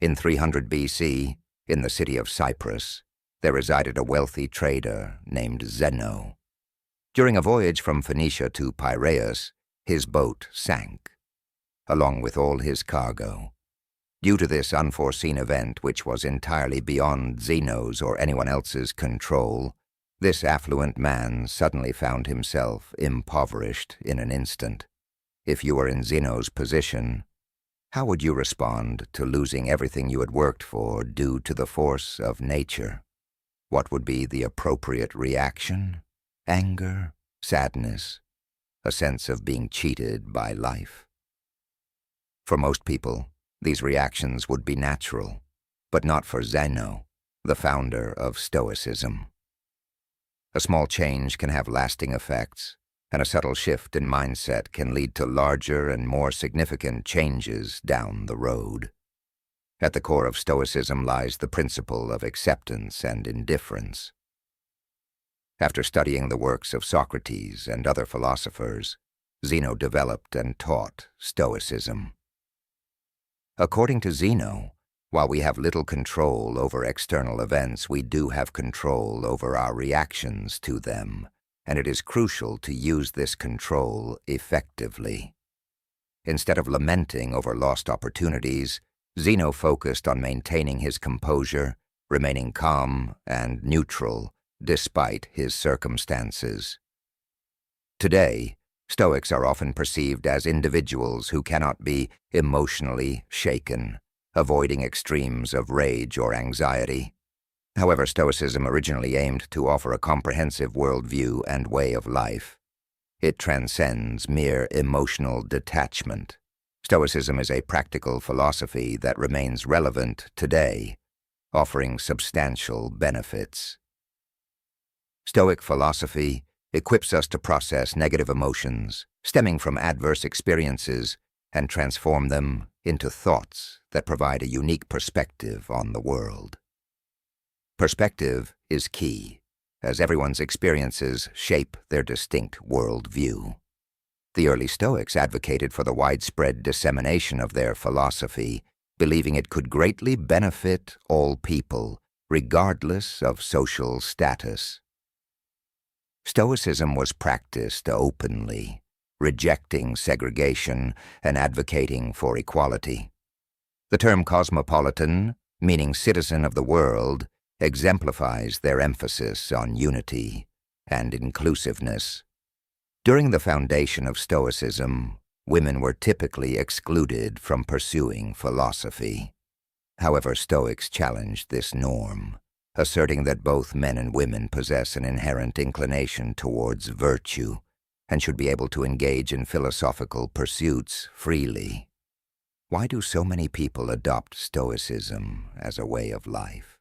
In 300 BC, in the city of Cyprus, there resided a wealthy trader named Zeno. During a voyage from Phoenicia to Piraeus, his boat sank, along with all his cargo. Due to this unforeseen event, which was entirely beyond Zeno's or anyone else's control, this affluent man suddenly found himself impoverished in an instant. If you were in Zeno's position, how would you respond to losing everything you had worked for due to the force of nature? What would be the appropriate reaction? Anger, sadness, a sense of being cheated by life? For most people, these reactions would be natural, but not for Zeno, the founder of Stoicism. A small change can have lasting effects, and a subtle shift in mindset can lead to larger and more significant changes down the road. At the core of Stoicism lies the principle of acceptance and indifference. After studying the works of Socrates and other philosophers, Zeno developed and taught Stoicism. According to Zeno, while we have little control over external events, we do have control over our reactions to them, and it is crucial to use this control effectively. Instead of lamenting over lost opportunities, Zeno focused on maintaining his composure, remaining calm and neutral despite his circumstances. Today, Stoics are often perceived as individuals who cannot be emotionally shaken, avoiding extremes of rage or anxiety. However, Stoicism originally aimed to offer a comprehensive worldview and way of life. It transcends mere emotional detachment. Stoicism is a practical philosophy that remains relevant today, offering substantial benefits. Stoic philosophy equips us to process negative emotions stemming from adverse experiences and transform them into thoughts that provide a unique perspective on the world. Perspective is key, as everyone's experiences shape their distinct worldview. The early Stoics advocated for the widespread dissemination of their philosophy, believing it could greatly benefit all people, regardless of social status. Stoicism was practiced openly, rejecting segregation and advocating for equality. The term cosmopolitan, meaning citizen of the world, exemplifies their emphasis on unity and inclusiveness. During the foundation of Stoicism, women were typically excluded from pursuing philosophy. However, Stoics challenged this norm, asserting that both men and women possess an inherent inclination towards virtue and should be able to engage in philosophical pursuits freely. Why do so many people adopt Stoicism as a way of life?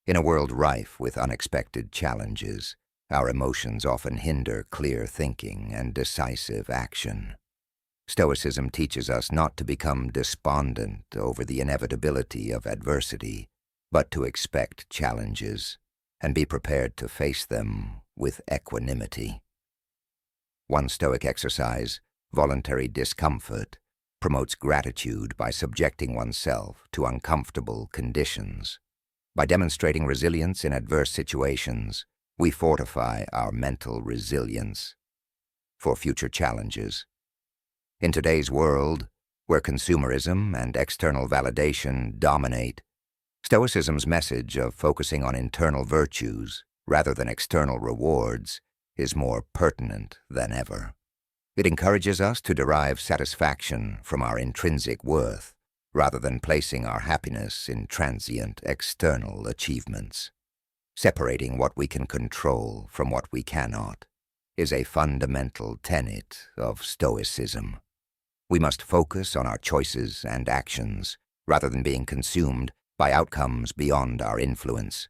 In a world rife with unexpected challenges, our emotions often hinder clear thinking and decisive action. Stoicism teaches us not to become despondent over the inevitability of adversity, but to expect challenges and be prepared to face them with equanimity. One Stoic exercise, voluntary discomfort, promotes gratitude by subjecting oneself to uncomfortable conditions. By demonstrating resilience in adverse situations, we fortify our mental resilience for future challenges. In today's world, where consumerism and external validation dominate, Stoicism's message of focusing on internal virtues rather than external rewards is more pertinent than ever. It encourages us to derive satisfaction from our intrinsic worth rather than placing our happiness in transient external achievements. Separating what we can control from what we cannot is a fundamental tenet of Stoicism. We must focus on our choices and actions rather than being consumed by outcomes beyond our influence.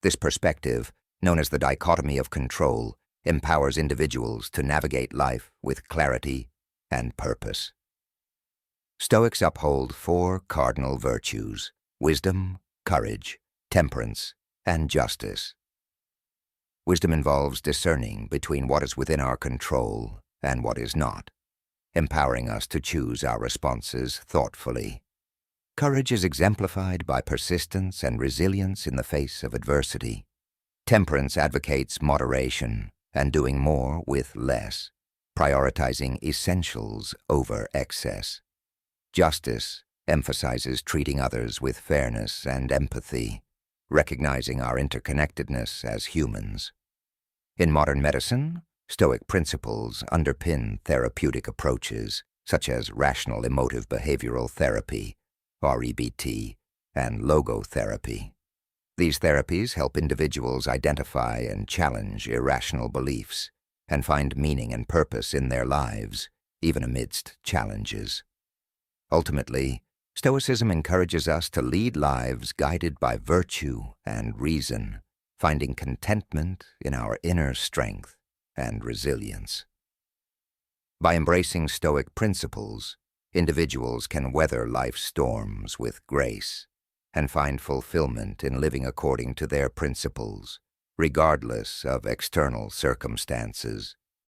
This perspective, known as the dichotomy of control, empowers individuals to navigate life with clarity and purpose. Stoics uphold 4 cardinal virtues: wisdom, courage, temperance, and justice. Wisdom involves discerning between what is within our control and what is not, empowering us to choose our responses thoughtfully. Courage is exemplified by persistence and resilience in the face of adversity. Temperance advocates moderation and doing more with less, prioritizing essentials over excess. Justice emphasizes treating others with fairness and empathy, recognizing our interconnectedness as humans. In modern medicine, Stoic principles underpin therapeutic approaches such as rational emotive behavioral therapy, REBT, and logotherapy. These therapies help individuals identify and challenge irrational beliefs and find meaning and purpose in their lives, even amidst challenges. Ultimately, Stoicism encourages us to lead lives guided by virtue and reason, finding contentment in our inner strength and resilience. By embracing Stoic principles, individuals can weather life's storms with grace and find fulfillment in living according to their principles, regardless of external circumstances.